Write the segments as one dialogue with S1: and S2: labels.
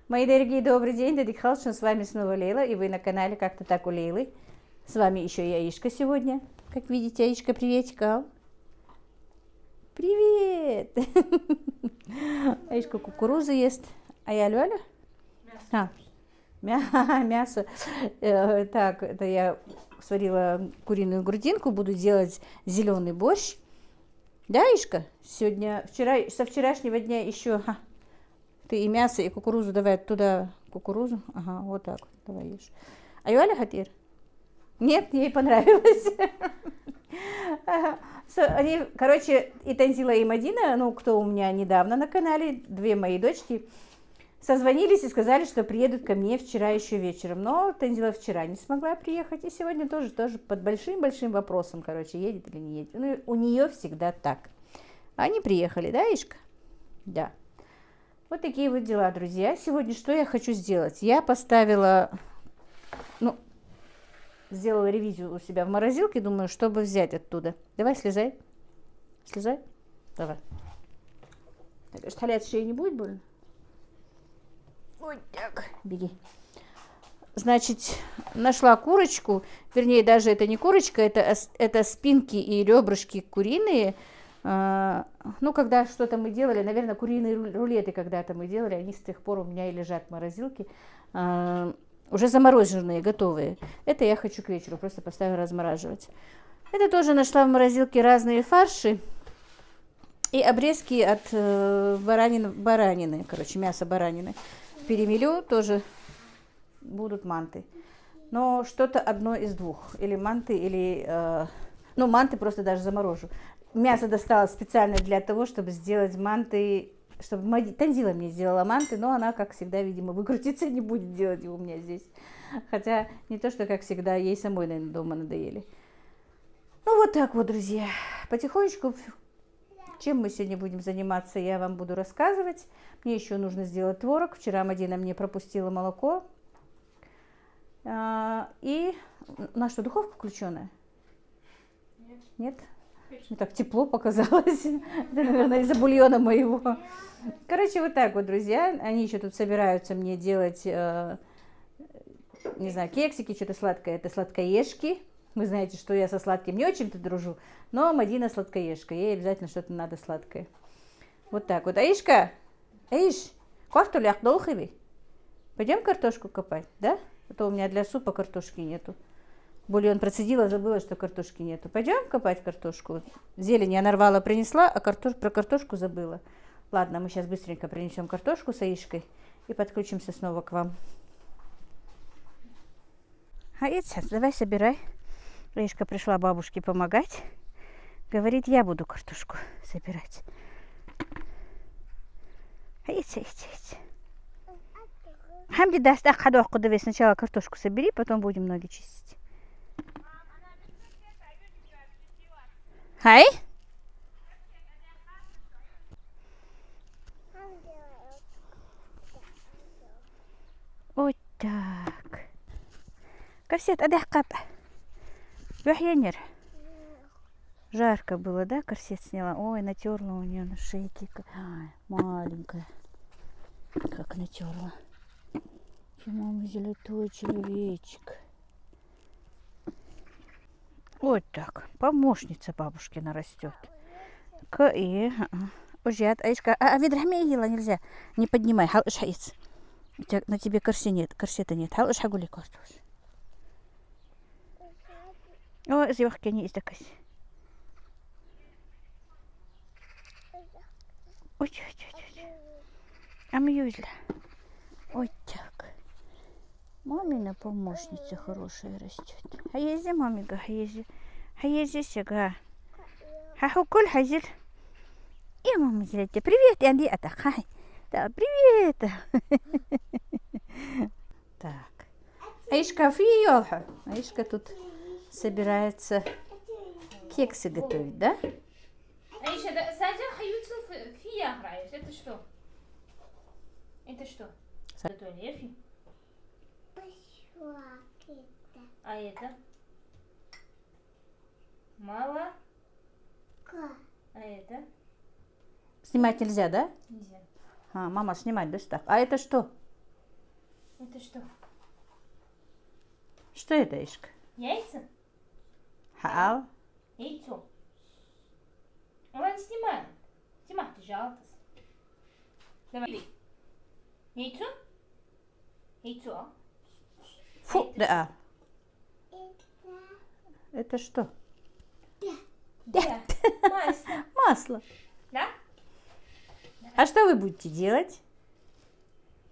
S1: Мои дорогие, добрый день, Дадик Халшин, с вами снова Лейла, и вы на канале «Как-то так у Лейлы». С вами еще и Аишка сегодня. Как видите, Аишка, приветик, а? Привет! Аишка кукурузу ест. А я Лёля? Мясо. Так, это я сварила куриную грудинку, буду делать зеленый борщ. Да, Аишка? Сегодня, со вчерашнего дня еще... Ты и мясо, и кукурузу давай туда. Кукурузу? Ага, вот так. Давай ешь. А Юаля хатир? Нет, ей понравилось. Они, короче, и Танзила, и Мадина, ну, кто у меня недавно на канале, две мои дочки, созвонились и сказали, что приедут ко мне вчера еще вечером. Но Танзила вчера не смогла приехать, и сегодня тоже под большим-большим вопросом, короче, едет или не едет. Ну, у нее всегда так. Они приехали, да, Ишка? Да. Вот такие вот дела, друзья. Сегодня что я хочу сделать? Я поставила, сделала ревизию у себя в морозилке, думаю, чтобы взять оттуда. Давай, слезай. Слезай. Давай. Так, шталять шеи не будет больно? Вот так. Беги. Значит, нашла курочку, вернее, даже это не курочка, это спинки и ребрышки куриные. Ну, когда что-то мы делали, наверное, куриные рулеты когда-то мы делали, они с тех пор у меня и лежат в морозилке, уже замороженные, готовые. Это я хочу к вечеру, просто поставила размораживать. Это тоже нашла в морозилке разные фарши и обрезки от баранины, короче, мясо баранины. Перемелю, тоже будут манты. Но что-то одно из двух, или манты, или... манты просто даже заморожу. Мясо достала специально для того, чтобы сделать манты, чтобы Танзила мне сделала манты, но она, как всегда, видимо, выкрутиться не будет делать его у меня здесь. Хотя не то, что, как всегда, ей самой, наверное, дома надоели. Ну, вот так вот, друзья. Потихонечку, чем мы сегодня будем заниматься, я вам буду рассказывать. Мне еще нужно сделать творог. Вчера Мадина мне пропустила молоко. И у нас что, духовка включенная? Нет? Мне так тепло показалось. Это, наверное, из-за бульона моего. Короче, вот так вот, друзья. Они еще тут собираются мне делать, не знаю, кексики, что-то сладкое. Это сладкоежки. Вы знаете, что я со сладким не очень-то дружу. Но Мадина сладкоежка. Ей обязательно что-то надо сладкое. Вот так вот. Аишка, Аиш, картофель долхиви. Пойдем картошку копать, да? А то у меня для супа картошки нету. Бульон процедила, забыла, что картошки нету. Пойдем копать картошку? Зелень я нарвала, принесла, а про картошку забыла. Ладно, мы сейчас быстренько принесем картошку с Аишкой и подключимся снова к вам. Давай собирай. Аишка пришла бабушке помогать. Говорит, я буду картошку собирать. Хамди даст ахадохку, давай сначала картошку собери, потом будем ноги чистить. Хай? Вот так. Корсет, адахкап. Вахьянер. Жарко было, да? Корсет сняла. Ой, натерла у нее на шейке. Ай, маленькая. Как натерла. Мама, золотой человечек. Вот так. Помощница бабушкина растет. Ужат, Аишка. Видрахме ела нельзя. Не поднимай. Халыш хаиц. На тебе корсета нет. Халыш хагули картуш. О, зевахки не издакась. Ой. Амьюзля. Вот так. Мамина помощница хорошая растет. Хаези, мамига, хаези. Хаези сега. Хахукуль хазир. И мама зелете. Привет, Анди Атахай. Да, привет. Так. Аишка фиёлха. Аишка тут собирается кексы готовить, да?
S2: Аиша, садя хаются фия играешь. Это что? Это что? Это лефи. А это? Мало. А это?
S1: Снимать нельзя, да?
S2: Нельзя.
S1: Мама, снимать, да, так. А это что?
S2: Это что?
S1: Что это, Аишка?
S2: Яйца?
S1: Хау.
S2: Яйцо. Ладно, снимаем. Снимай, ты жалко. Давай. Яйцо? Яйцо.
S1: Фу, да. Это что?
S2: Да. Масло.
S1: Масло.
S2: Да?
S1: А что вы будете делать?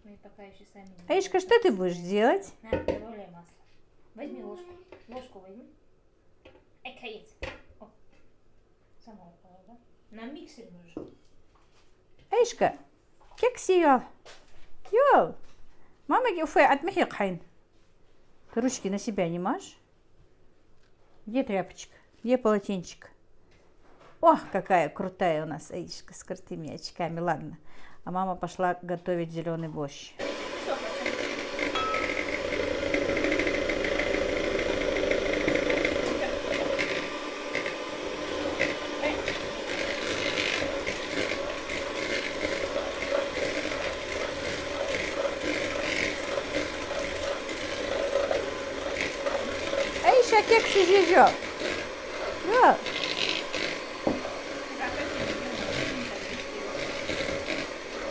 S2: Мы пока еще сами не
S1: Аишка,
S2: знаем.
S1: что ты будешь делать?
S2: На, добавляй масло. Возьми ложку. Ложку возьми. Ай, каец. О. Сама упала, да? На миксер нужно.
S1: Аишка, кекси йол. Йол. Мама геуфе отмехи хайн. Ты ручки на себя не мажь. Где тряпочка? Где полотенчик? О, какая крутая у нас Аишка с крутыми очками. Ладно. А мама пошла готовить зеленый борщ. Аиша, кекси жижо. Йол.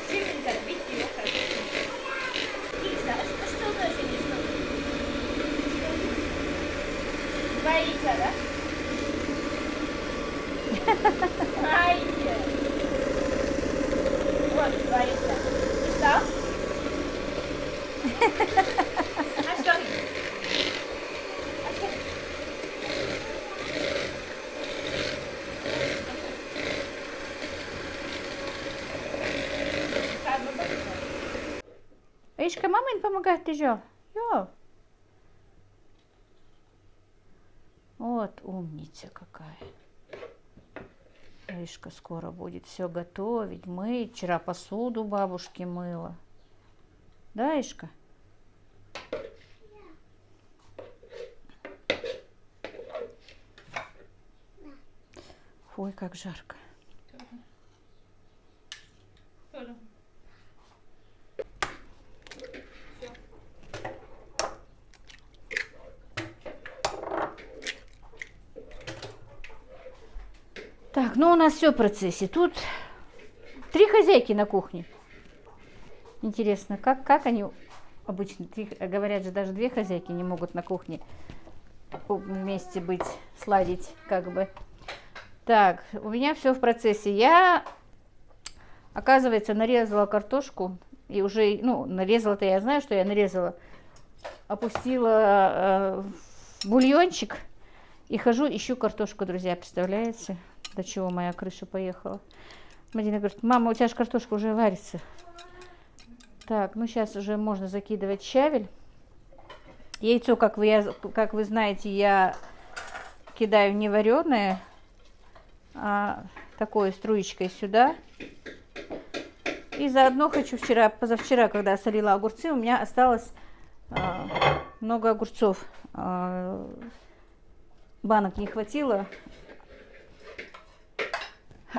S2: Сильненько отбить ее хорошо. Яйца. А что значит яйцо? Два яйца, да? Ай! Вот, два яйца. И что? А что? А что? Как бы быстро.
S1: Аишка, мама не помогает, ты жо. Йол. Вот умница какая. Аишка скоро будет все готовить, мыть. Вчера посуду бабушке мыла. Да, Аишка? Ой, как жарко.
S2: Тоже.
S1: Так, ну у нас все в процессе. Тут 3 хозяйки на кухне. Интересно, как они обычно, говорят же, даже 2 хозяйки не могут на кухне вместе быть, сладить, как бы. Так, у меня все в процессе. Я, оказывается, нарезала картошку. И уже, ну, нарезала-то я знаю, что я нарезала. Опустила в бульончик. И хожу, ищу картошку, друзья, представляете? До чего моя крыша поехала. Мадина говорит, мама, у тебя же картошка уже варится. Так, ну сейчас уже можно закидывать щавель. Яйцо, как вы знаете, я кидаю не вареное, а такой струечкой сюда. И заодно хочу позавчера, когда солила огурцы, у меня осталось много огурцов. Банок не хватило.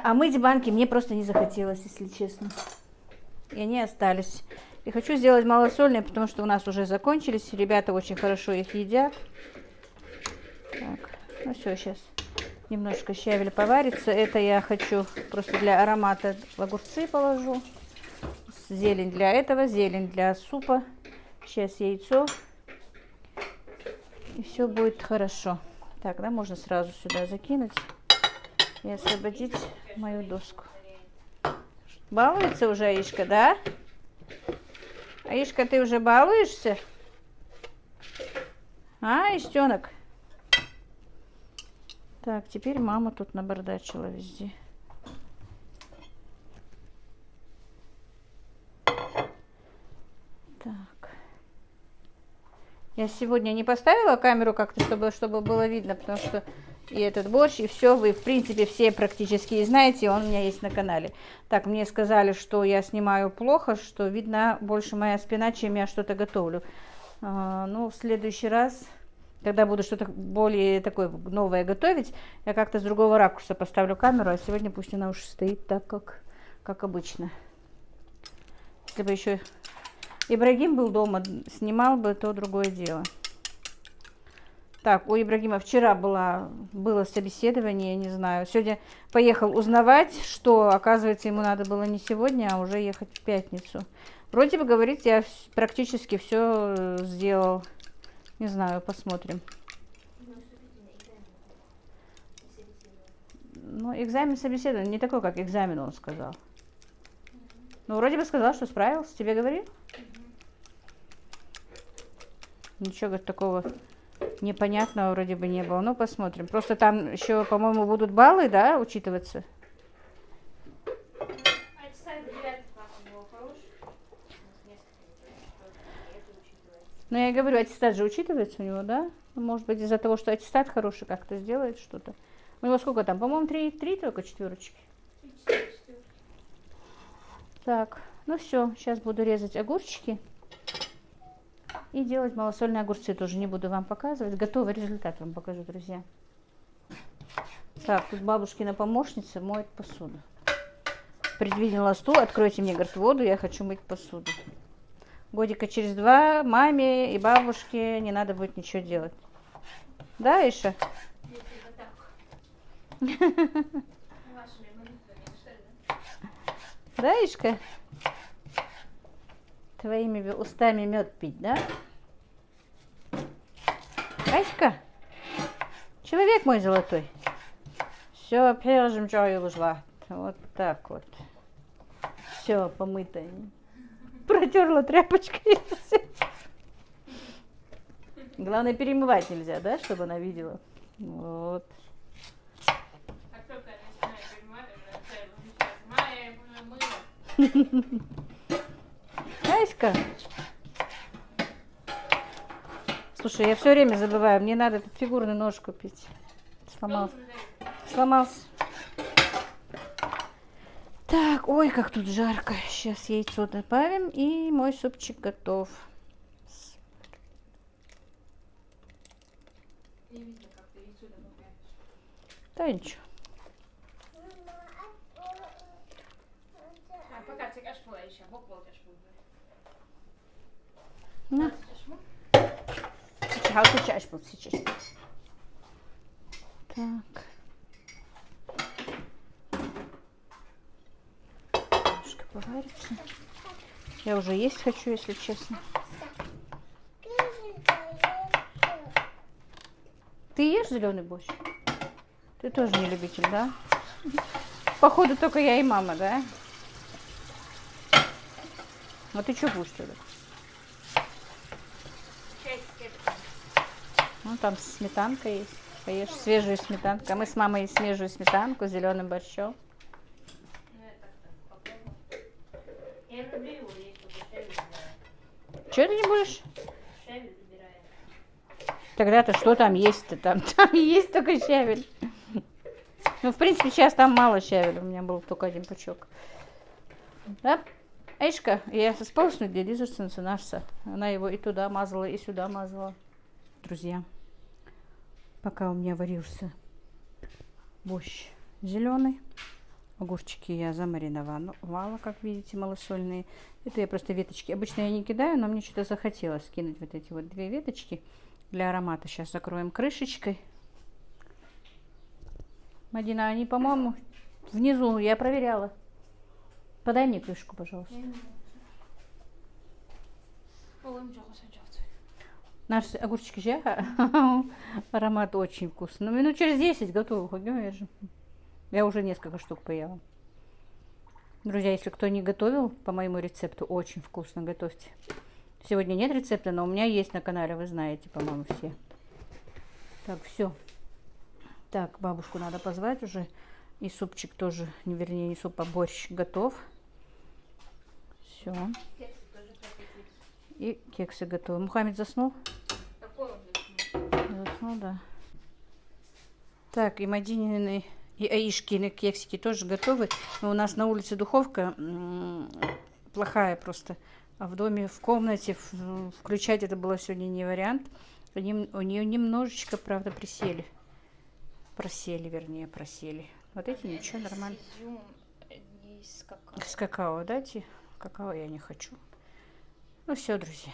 S1: А мыть банки мне просто не захотелось, если честно. И они остались. И хочу сделать малосольные, потому что у нас уже закончились. Ребята очень хорошо их едят. Так, ну все, сейчас немножко щавель поварится. Это я хочу просто для аромата в огурцы положу. Зелень для этого, зелень для супа. Сейчас яйцо. И все будет хорошо. Так, да, можно сразу сюда закинуть и освободить мою доску. Балуется уже Аишка, да? Аишка, ты уже балуешься? А, Иштенок? Так, теперь мама тут набардачила везде. Так. Я сегодня не поставила камеру как-то, чтобы было видно, потому что и этот борщ, и все, вы, в принципе, все практически знаете, он у меня есть на канале. Так, мне сказали, что я снимаю плохо, что видно больше моя спина, чем я что-то готовлю. Ну, в следующий раз, когда буду что-то более такое новое готовить, я как-то с другого ракурса поставлю камеру, а сегодня пусть она уж стоит так, как обычно. Если бы еще Ибрагим был дома, снимал бы, то другое дело. Так, у Ибрагима вчера было собеседование, не знаю. Сегодня поехал узнавать, что, оказывается, ему надо было не сегодня, а уже ехать в пятницу. Вроде бы, говорит, я практически все сделал. Не знаю, посмотрим. Ну, экзамен собеседования не такой, как экзамен, он сказал. Ну, вроде бы сказал, что справился. Тебе говорил? Ничего, говорит, такого непонятного вроде бы не было. Ну, посмотрим. Просто там еще, по-моему, будут баллы, да, учитываться? Ну, я и говорю, аттестат же учитывается у него, да? Может быть, из-за того, что аттестат хороший, как-то сделает что-то. У него сколько там? По-моему, 3 только четверочки. Так, ну все, сейчас буду резать огурчики. И делать малосольные огурцы тоже не буду вам показывать. Готовый результат вам покажу, друзья. Так, тут бабушкина помощница моет посуду. Придвинула стул, откройте мне, говорит, воду, я хочу мыть посуду. Годика через 2 маме и бабушке не надо будет ничего делать. Да, Иша? Да, Ишка? Твоими устами мед пить, да? Аська, человек мой золотой. Все, прежем чаю ужла. Вот так вот. Все, помытое. Протерла тряпочкой. Главное, перемывать нельзя, да, чтобы она видела. Вот. Аська. Слушай, я все время забываю, мне надо этот фигурный нож купить. Сломался. Так, ой, как тут жарко. Сейчас яйцо добавим, и мой супчик готов. Да ничего. Ну. Сейчас. Так. Немножко поварится. Я уже есть хочу, если честно. Ты ешь зеленый борщ? Ты тоже не любитель, да? Походу только я и мама, да? А ты что будешь тогда? Ну, там сметанка есть. Поешь свежую сметанку. А мы с мамой свежую сметанку с зеленым борщом.
S2: Я люблю его есть, только щавель убираю.
S1: Чего ты не будешь?
S2: Щавель убираю.
S1: Тогда-то что там есть-то? Там есть только щавель. Ну, в принципе, сейчас там мало щавеля. У меня был только один пучок. Да? Эшка, я сполосну для лизерсенса нашса. Она его и туда мазала, и сюда мазала. Друзья, пока у меня варился борщ зеленый, огурчики я замариновала, как видите, малосольные. Это я просто веточки. Обычно я не кидаю, но мне что-то захотелось кинуть вот эти вот 2 веточки для аромата. Сейчас закроем крышечкой. Мадина, они, по-моему, внизу, я проверяла. Подай мне крышку, пожалуйста. Наши огурчики же, аромат очень вкусный. Ну, минут через 10 готово. Я уже несколько штук поела. Друзья, если кто не готовил по моему рецепту, очень вкусно готовьте. Сегодня нет рецепта, но у меня есть на канале, вы знаете, по-моему, все. Так, все. Так, бабушку надо позвать уже. И супчик тоже, вернее, не суп, а борщ готов. Все. И кексы готовы. Мухаммед заснул? Заснул, да. Так, и Мадинины, и Аишкины кексики тоже готовы. Но у нас на улице духовка плохая просто. А в доме, в комнате включать это было сегодня не вариант. У нее немножечко, правда, просели. Вот эти ничего, нормально. С какао, да? Какао я не хочу. Ну все, друзья.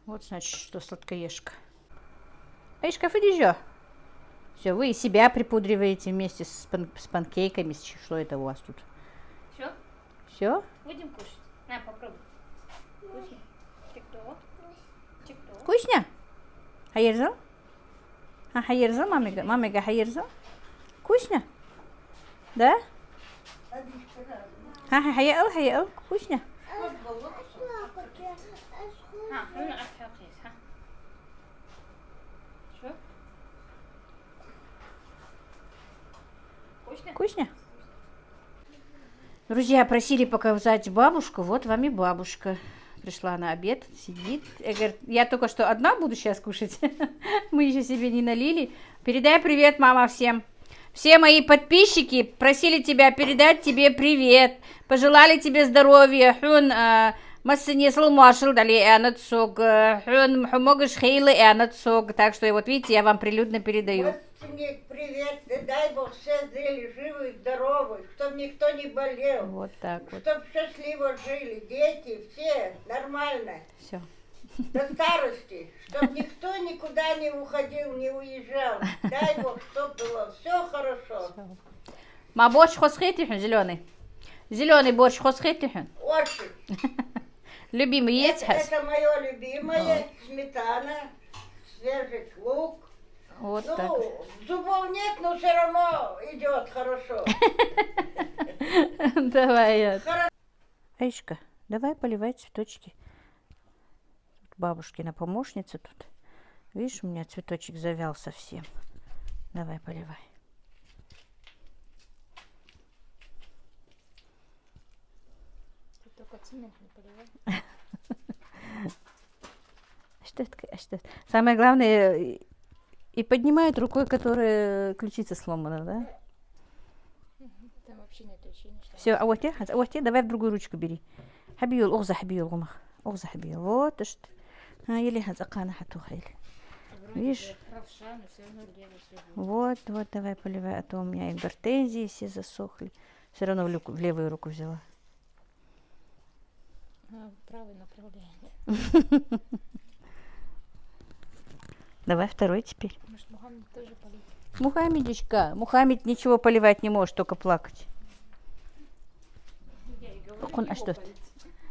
S1: Вот значит, что сладкоежка. Аишка, иди. Все, вы себя припудриваете вместе с панкейками. Что это у вас тут?
S2: Все?
S1: Все?
S2: Будем кушать. На, попробуй. Вкусно? Чик-то? Чик-то?
S1: Вкусно? Хайерзал? Хайерзал, мамига? Мамига хайерзал? Вкусно? Да? Хайел? Вкусно?
S2: Ну, отхватись, ха? Что? Вкусно?
S1: Вкусно? Друзья, просили показать бабушку. Вот вам и бабушка. Пришла на обед, сидит. Я говорю, я только что одна буду сейчас кушать. Мы еще себе не налили. Передай привет, мама, всем. Все мои подписчики просили тебя передать тебе привет. Пожелали тебе здоровья. Массине салмашил дали энатсог. Могешь хейлы энатсог. Так что вот видите, я вам прилюдно передаю.
S3: Привет, дай Бог все жили живы и здоровы, чтобы никто не болел.
S1: Вот так вот.
S3: Чтобы счастливо жили, дети, все нормально.
S1: Все.
S3: До старости, чтобы никто никуда не уходил, не уезжал. Дай Бог, чтобы было все хорошо.
S1: Ма борщ хосхетихен зеленый. Зеленый борщ хосхетихен.
S3: Очень.
S1: Любимый есть?
S3: Это мое любимое. Сметана, свежий лук.
S1: Вот
S3: Ну,
S1: так.
S3: зубов нет, но все равно идет хорошо.
S1: Давай. Аишка, давай поливай цветочки. Тут бабушкина помощница тут. Видишь, у меня цветочек завял совсем. Давай поливай.
S2: Ты только цемент не поливай.
S1: Что это? Что это? Самое главное, и поднимает рукой, которая ключица сломана, да?
S2: Там вообще нет ощущения, что...
S1: Все, а вот те, давай в другую ручку бери. Хабиюл, огза хабиюл, гумах. Огза хабиюл. Вот что. Еле хазакана хатухайль. Видишь?
S2: Правша, но все равно дело все.
S1: Вот, давай поливай, а то у меня и гортензии все засохли. Все равно в левую руку взяла.
S2: Правое направление.
S1: Давай второй теперь.
S2: Может, Мухаммед тоже полить?
S1: Мухаммедичка, Мухаммед ничего поливать не может, только плакать.
S2: Я и говорю,
S1: А что это?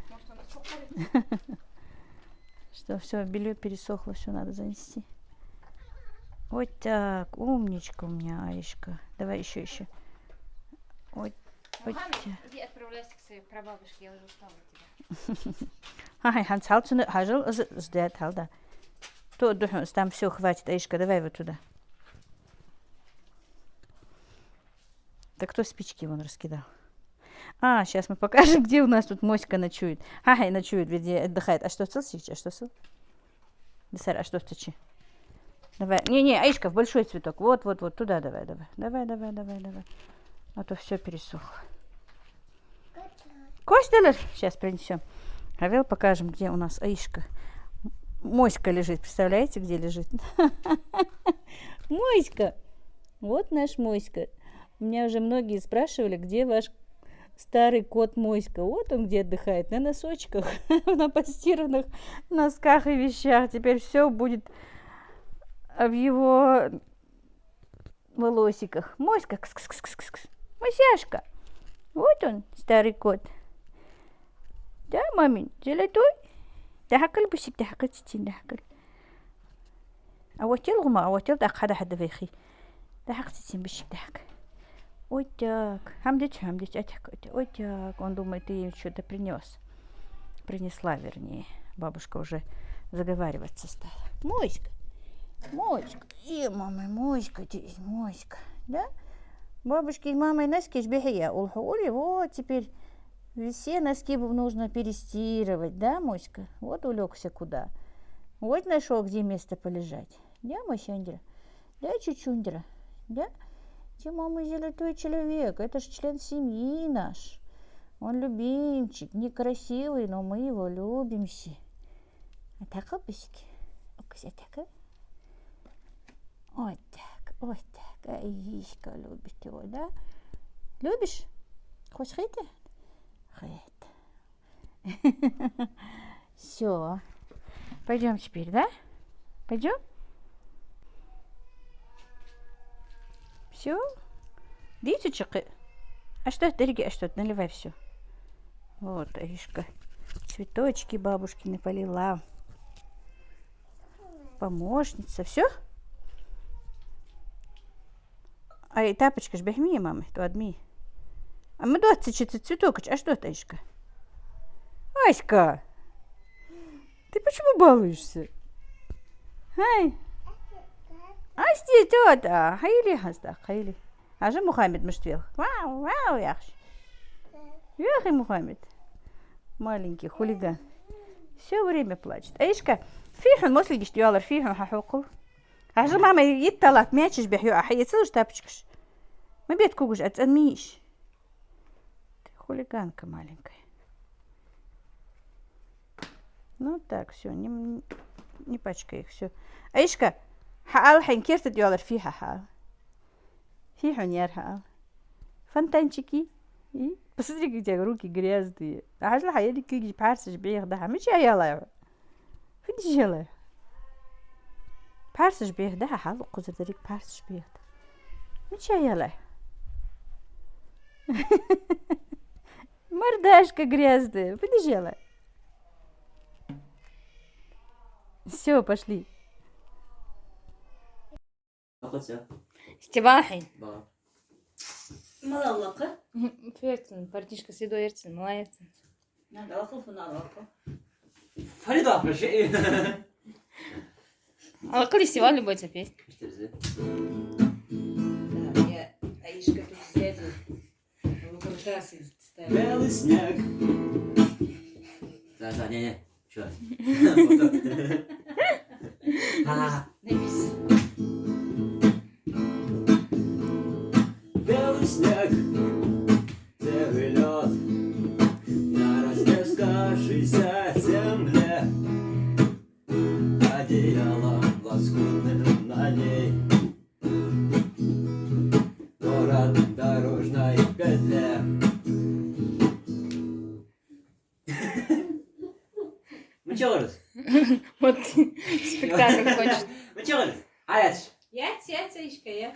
S2: Может, он отсохнет?
S1: Что, все, белье пересохло, все надо занести. Вот так, умничка у меня, Аишка. Давай еще. Вот
S2: Мухаммед,
S1: так.
S2: иди отправляйся к своей прабабушке, я уже устала от тебя.
S1: Ай, Ханс, хажал, сдает, да. Там все, хватит, Аишка, давай вот туда. Так кто спички вон раскидал? Сейчас мы покажем, где у нас тут моська ночует. Ночует, где отдыхает. А что сейчас? А что сыл? Десар, а что стучи? Давай. Не, Аишка, в большой цветок. Вот, туда давай. Давай. А то все пересохло. Костелер. Сейчас принесем. Авел, покажем, где у нас Аишка. Моська лежит. Представляете, где лежит? Моська. Вот наш Моська. Меня уже многие спрашивали, где ваш старый кот Моська. Вот он где отдыхает. На носочках, на постиранных носках и вещах. Теперь все будет в его волосиках. Моська. Кс-кс-кс-кс-кс. Мосяшка. Вот он, старый кот. Да, мамин, золотой? دحكل بشك دحكل ستين دحكل أوتيل غما أوتيل دحك حدا فيخي دحك ستين بشك دحك ой так хамдич ой так он думает ты им что-то принесла, вернее, бабушка уже заговариваться стала. Моська и мама Моська здесь Моська, да? Бабушки и мамой носки жбехия улхули, вот теперь все носки нужно перестирывать, да, Моська? Вот улегся куда. Вот нашел, где место полежать. Да, Мосяндра? Да, Чучундра? Да? Ты, мама, золотой человек. Это же член семьи наш. Он любимчик, некрасивый, но мы его любимся. А так, лапусики? Так. Вот так. Аишка любит его, да? Любишь? Хочешь это? Все. Пойдем теперь, да? Пойдем? Все? Дитючек. А что это, Риги? А что это? Наливай все. Вот, Аришка. Цветочки бабушкины полила. Помощница. Все? Ай, тапочка ж бегми, мама. То адми. А мы 20 цветок. А что это, Аришка? Аська! Ты почему балуешься? Ай! Асти, тёта! Хайли хастах, хайли. А же Мухаммед мыштвел. Вау, вау, яхш. Яхи Мухаммед. Маленький хулиган. Все время плачет. Аишка, фихан мосли гиштюалар, фихан хахукул. А же мама يطلعت ماشيش بحيو حيتصلش тапочкаш. Мы бед кугуш, отцанмиш. Ты хулиганка маленькая. Ну так, все, не пачкай их, все. Аишка, حقال حنكرت ديالر فيها حقال. في حنيار حقال. فانتانчики. И посмотри, как у тебя руки грязные. А что я не кликнешь, парсишь, бег, да, мы чё я лаю. Видишь, я лаю. Парсишь, бег, да, халу кузер дарик парсишь, бег. Мы чё я лаю. Мордашка грязная. Видишь, я лаю. Все, пошли.
S2: Стебахин.
S4: Да.
S3: Малалака.
S2: Фертин, партишка сидо ерцин, малаерцин.
S3: Надо лаков на лаку.
S4: Фарида, прощай.
S2: А коли севал любой цепеть?
S3: Да, я Аишка тут сидела. Выкрутасы ставила.
S4: Белый снег. Да, не. Чё?
S3: Напись.
S4: Белый снег, целый лед на растрескавшейся земле. Одеяло лоскутным на ней. Город в дорожной петле. Мы чё говорим?
S2: Вот спектакль кончится.
S4: Мы чё говорим? Аяч.
S3: Я, Аишка, я.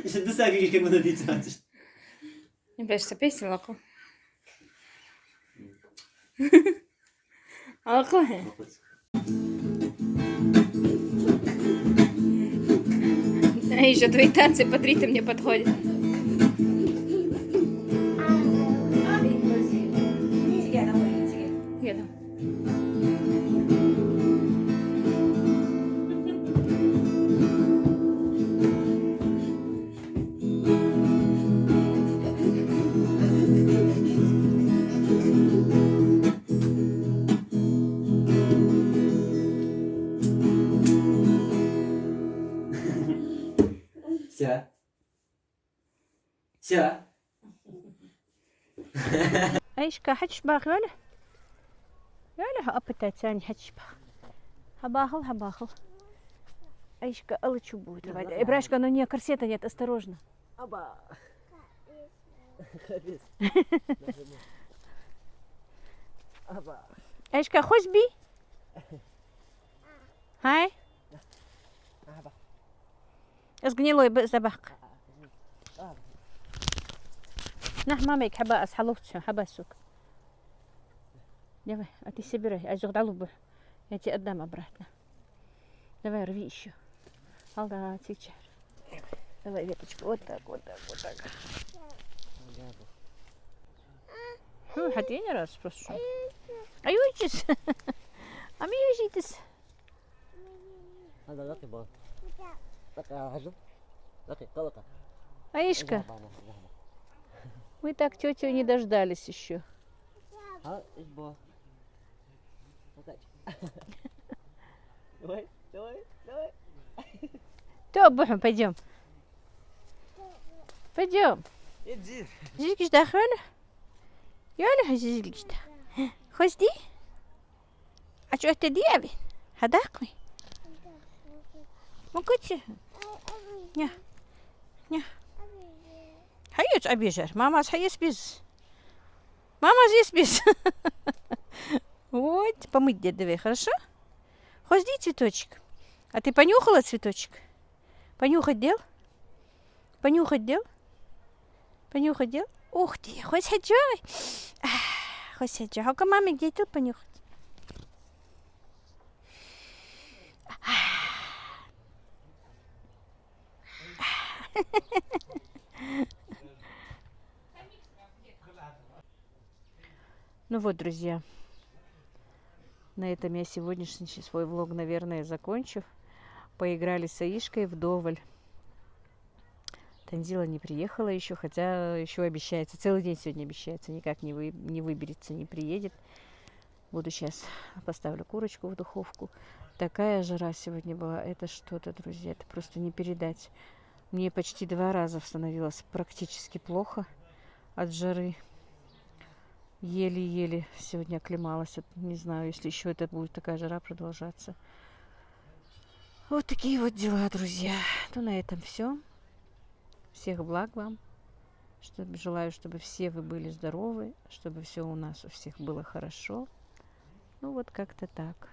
S4: Еще до саги, как мы напиться.
S2: Не пешься песня лаку. А лаку? А еще твои танцы по три мне подходят. Еду.
S4: Все.
S1: Аишка, хачбах, валя? Валя, аппетит тянь, хачбах. Хабахал. Аишка, алычу будет. Ибрашка, но не, корсета нет, осторожно.
S4: Аба.
S1: Аишка, хоть би? Хай? Сгнилой забах. نح مامك حبا أصحلوت شو حبا سوق. давай, а ты собирай, а зог далубы. Я тебе отдам обратно. Давай, рви еще. Алга, сейчас. Давай веточку, вот так. حتى راس برشو. أيوجس. أمي يجيتس.
S5: هذا لقي بقى. لقي حجم. لقي قلقة.
S1: Аишка, мы так тетю не дождались еще.
S5: ها ايش بقى؟ давай.
S1: То, бухом, пойдем. Пойдем.
S5: иди.
S1: Жижгиш да хваля? Яля жижгиш да. Хозди? А что это диаби? Хадакми? Могучи? Ня. Хай молодец, обижаешь. Мама съест без. Мама съест без. Вот, помыть дед, давай, хорошо? Хозди цветочек. А ты понюхала цветочек? Понюхать дел? Понюхать дел? Понюхать дел? Ух ты, хоть саджай. Хоть саджай. А маме где тут понюхать? Ну вот, друзья, на этом я сегодняшний свой влог, наверное, закончу. Поиграли с Аишкой вдоволь. Танзила не приехала еще, хотя еще обещается. Целый день сегодня обещается, никак не выберется, не приедет. Буду сейчас поставлю курочку в духовку. Такая жара сегодня была, это что-то, друзья, это просто не передать. Мне почти 2 раза становилось практически плохо от жары. Еле-еле сегодня оклемалась. Не знаю, если еще это будет такая жара продолжаться. Вот такие вот дела, друзья. Ну, на этом все. Всех благ вам. Желаю, чтобы все вы были здоровы, чтобы все у нас у всех было хорошо. Ну, вот как-то так.